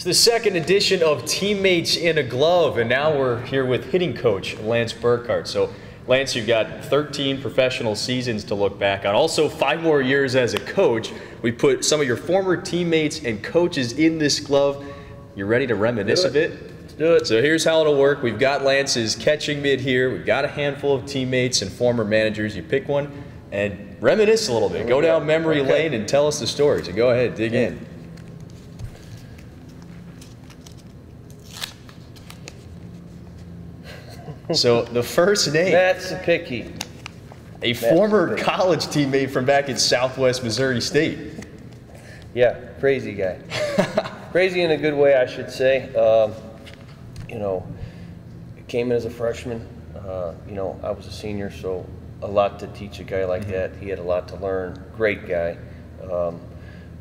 It's the second edition of Teammates in a Glove, and now we're here with hitting coach Lance Burkhart. So, Lance, you've got 13 professional seasons to look back on. Also, 5 more years as a coach. We put some of your former teammates and coaches in this glove. You ready to reminisce a bit? Let's do it. So here's how it'll work. We've got Lance's catching mid here. We've got a handful of teammates and former managers. You pick one and reminisce a little bit. Go down memory lane and tell us the story. So go ahead, dig in. So the first name, CEPICKY. a former college teammate from back in Southwest Missouri State. Yeah, crazy guy. Crazy in a good way, I should say. You know, came in as a freshman. You know, I was a senior, so a lot to teach a guy like that. He had a lot to learn. Great guy.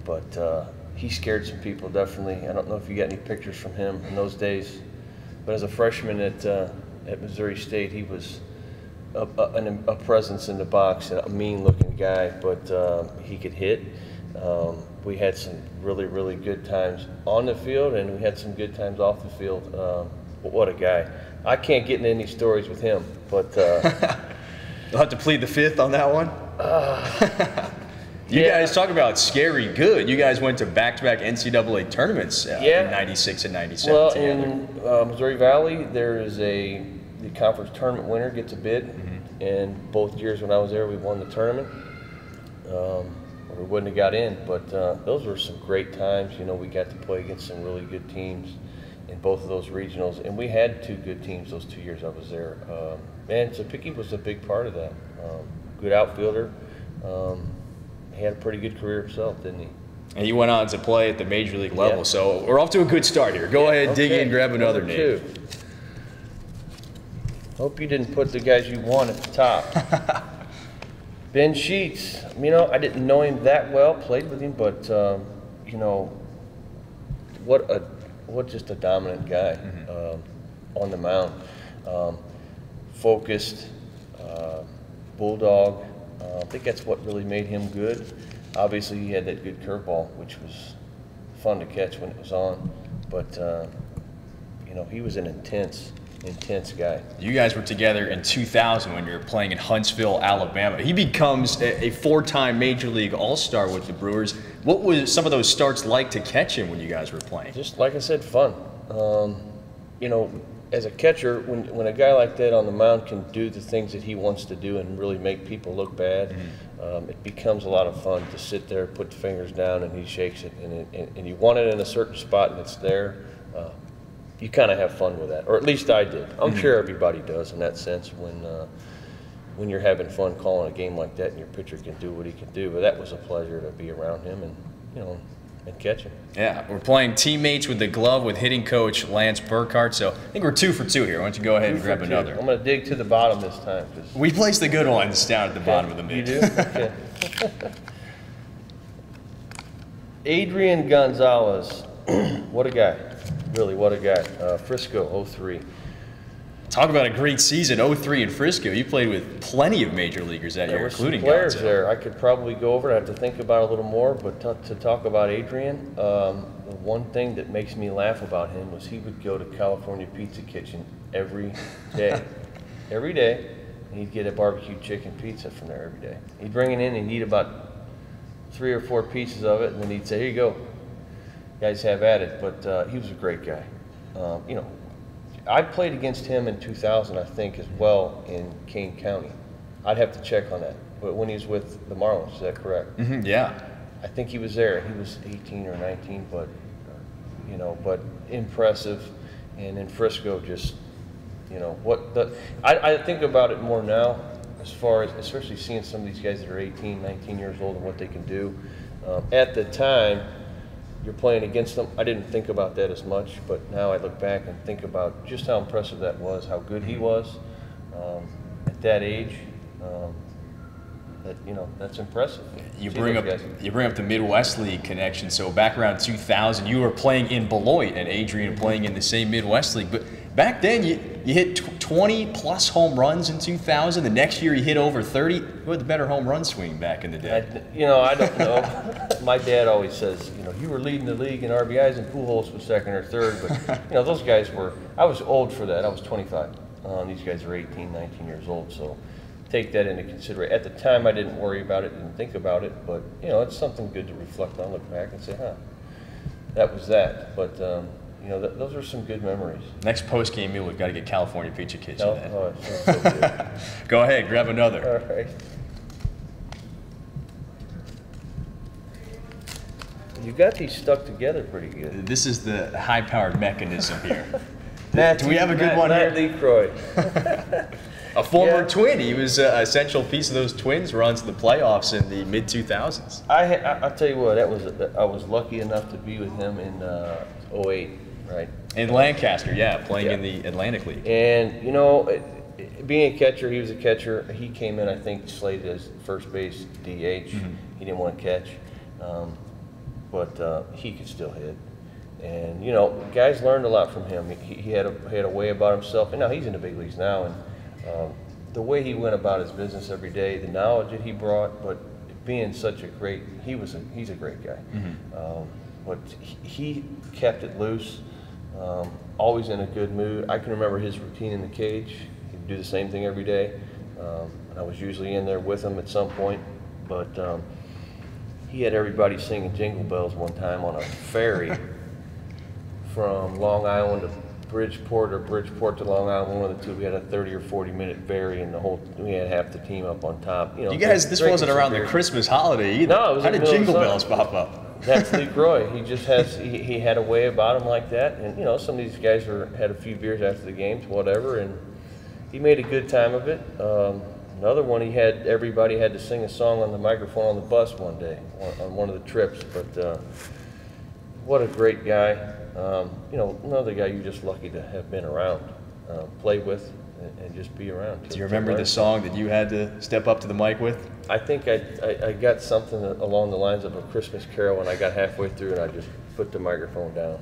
But he scared some people, definitely. I don't know if you got any pictures from him in those days. But as a freshman at Missouri State, he was a presence in the box, a mean-looking guy, but he could hit. We had some really, really good times on the field, and we had some good times off the field. But what a guy. I can't get into any stories with him, but... You'll have to plead the fifth on that one? You guys talk about scary good. You guys went to back-to-back NCAA tournaments in 96 and 97 well, together. In Missouri Valley, there is the conference tournament winner gets a bid, and both years when I was there, we won the tournament. We wouldn't have got in, but those were some great times. You know, we got to play against some really good teams in both of those regionals, and we had 2 good teams those 2 years I was there. And CEPICKY was a big part of that. Good outfielder. He had a pretty good career himself, didn't he? And he went on to play at the major league level, so we're off to a good start here. Go ahead, dig in, grab another name. 2. Hope you didn't put the guys you want at the top. Ben Sheets, you know, I didn't know him that well, played with him, but you know, what just a dominant guy on the mound. Focused, bulldog. I think that's what really made him good. Obviously, he had that good curveball, which was fun to catch when it was on. But you know, he was an intense guy. You guys were together in 2000 when you were playing in Huntsville, Alabama. He becomes a 4-time Major League All-Star with the Brewers. What was some of those starts like to catch him when you guys were playing? Just like I said, fun. You know, as a catcher, when a guy like that on the mound can do the things that he wants to do and really make people look bad, it becomes a lot of fun to sit there, put the fingers down, and he shakes it, and you want it in a certain spot, and it's there. You kind of have fun with that, or at least I did. I'm sure everybody does in that sense when you're having fun calling a game like that and your pitcher can do what he can do. But that was a pleasure to be around him and, you know, and catch him. Yeah, we're playing Teammates with the Glove with hitting coach Lance Burkhart. So I think we're 2 for 2 here. Why don't you go ahead and grab another? I'm going to dig to the bottom this time. We place the good ones down at the bottom of the mid. You do? Okay. ADRIAN Gonzalez. What a guy. Really, what a guy. Frisco, 03. Talk about a great season, 03 in Frisco. You played with plenty of major leaguers that year, including players Gonzalez. there. I could probably go over it. I have to think about it a little more, but to talk about ADRIAN, the one thing that makes me laugh about him was he would go to California Pizza Kitchen every day. Every day, and he'd get a barbecue chicken pizza from there every day. He'd bring it in and he'd eat about 3 or 4 pieces of it, and then he'd say, "Here you go. Guys have at it." But he was a great guy. You know, I played against him in 2000, I think, as well in Kane County. I'd have to check on that. But when he was with the Marlins, is that correct? Yeah. I think he was there. He was 18 or 19, but you know, but impressive. And in Frisco, just you know I think about it more now, as far as especially seeing some of these guys that are 18, 19 years old and what they can do. At the time, you're playing against them. I didn't think about that as much, but now I look back and think about just how impressive that was, how good he was at that age. That you know, that's impressive. You bring up the Midwest League connection. So back around 2000, you were playing in Beloit, and ADRIAN playing in the same Midwest League. But back then, you hit 20-plus home runs in 2000. The next year he hit over 30. Who had the better home run swing back in the day? I don't know. My dad always says, you were leading the league in RBIs and Pujols was second or third. But, those guys were, I was old for that. I was 25. These guys are 18, 19 years old. So take that into consideration. At the time, I didn't worry about it, didn't think about it. But, it's something good to reflect on, look back and say, that was that. But, those are some good memories. Next post-game meal, we've got to get California Pizza Kitchen. Oh, it sounds so good. Go ahead, grab another. All right. You got these stuck together pretty good. This is the high-powered mechanism here. Do we have a good one Matt here? LeCroy. A former Twin. He was an essential piece of those Twins runs to the playoffs in the mid-2000s. I'll tell you what, I was lucky enough to be with him in 08, right? In Lancaster, playing in the Atlantic League. And, being a catcher, he was a catcher. He came in, I think, slated as first base DH. Mm-hmm. He didn't want to catch, but he could still hit. And, guys learned a lot from him. He had a way about himself. And now he's in the big leagues now. And the way he went about his business every day, the knowledge that he brought, but being such a great, he's a great guy. Mm-hmm. But he kept it loose, always in a good mood. I can remember his routine in the cage. He'd do the same thing every day. And I was usually in there with him at some point. But he had everybody singing Jingle Bells one time on a ferry from Long Island to Bridgeport or Bridgeport to Long Island, one of the two. We had a 30 or 40-minute ferry, and we had half the team up on top. You guys, this wasn't around the Christmas holiday either. No, it was How did Jingle Bells pop up? That's LeCroy. He just he had a way about him like that, and some of these guys had a few beers after the games, whatever, and he made a good time of it. Another one, everybody had to sing a song on the microphone on the bus one day on one of the trips. But what a great guy. Another guy you're just lucky to have been around, play with, and just be around. Do you remember the song that you had to step up to the mic with? I think I got something along the lines of A Christmas Carol, and I got halfway through and I just put the microphone down.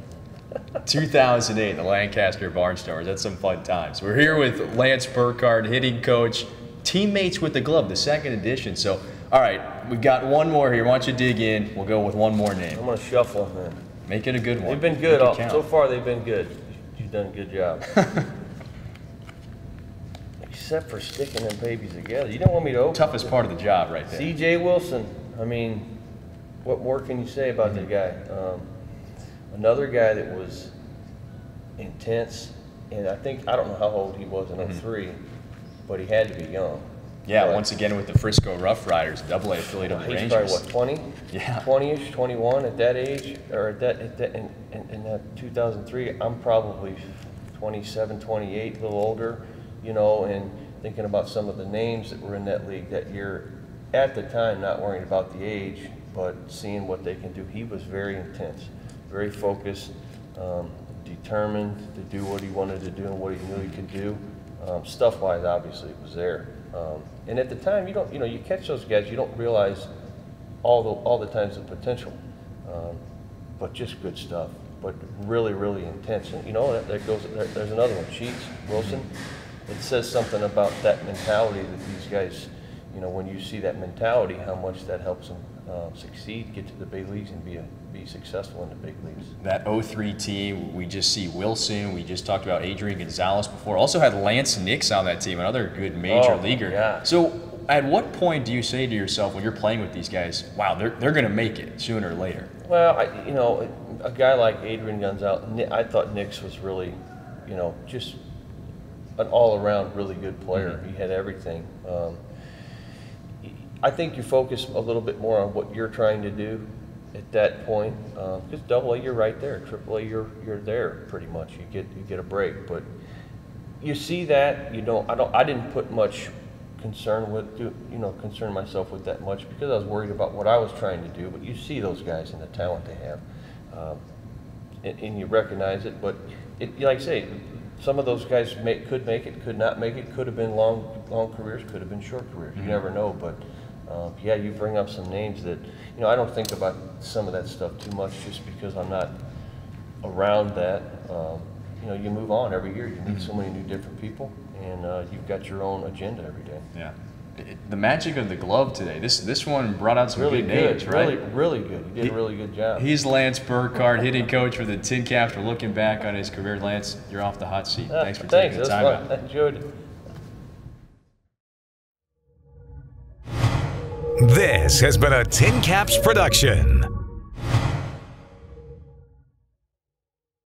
2008, the Lancaster Barnstormers. That's some fun times. We're here with Lance Burkhart, hitting coach, teammates with the glove, the second edition. So, all right, we've got one more here. Why don't you dig in? We'll go with one more name. I'm going to shuffle, man. Make it a good one. They've been good. So far, they've been good. You've done a good job. Except for sticking them babies together. You don't want me to open Toughest part of the job right there. C.J. Wilson. I mean, what more can you say about the guy? Another guy that was intense, and I don't know how old he was in 03, but he had to be young. Yeah, but once again with the Frisco Rough Riders, AA affiliate of the Rangers. He's probably, what, 20? Yeah. 20-ish, 21 at that age, or in that 2003, I'm probably 27, 28, a little older, and thinking about some of the names that were in that league that year. At the time, not worrying about the age, but seeing what they can do. He was very intense, very focused, determined to do what he wanted to do and what he knew he could do. Stuff-wise, obviously, it was there. And at the time, you catch those guys, you don't realize all the times the potential, but just good stuff. But really, really intense. And, there's another one, Sheets, Wilson. It says something about that mentality that these guys, when you see that mentality, how much that helps them succeed, get to the big leagues, and be successful in the big leagues. That 03 team, we just see Wilson. We just talked about ADRIAN Gonzalez before. Also had Lance Nix on that team, another good major leaguer. Yeah. So at what point do you say to yourself when you're playing with these guys, wow, they're going to make it sooner or later? Well, a guy like ADRIAN Gonzalez, I thought Nix was really, just an all-around really good player. Mm-hmm. He had everything. I think you focus a little bit more on what you're trying to do at that point. Because AA, you're right there. AAA, you're there pretty much. You get a break, but you see that I didn't put much concern myself with that much because I was worried about what I was trying to do. But you see those guys and the talent they have, and you recognize it. But like I say, some of those guys could make it, could not make it, could have been long careers, could have been short careers. You never know, but you bring up some names that, I don't think about some of that stuff too much just because I'm not around that. You move on every year. You meet so many new different people, and you've got your own agenda every day. Yeah. The magic of the glove today. This one brought out some Really good names, right? Really good. You did a really good job. He's Lance Burkhart, hitting coach for the Tin Caps. We're looking back on his career. Lance, you're off the hot seat. Thanks for taking the time out. I enjoyed it. This has been a Tin Caps production.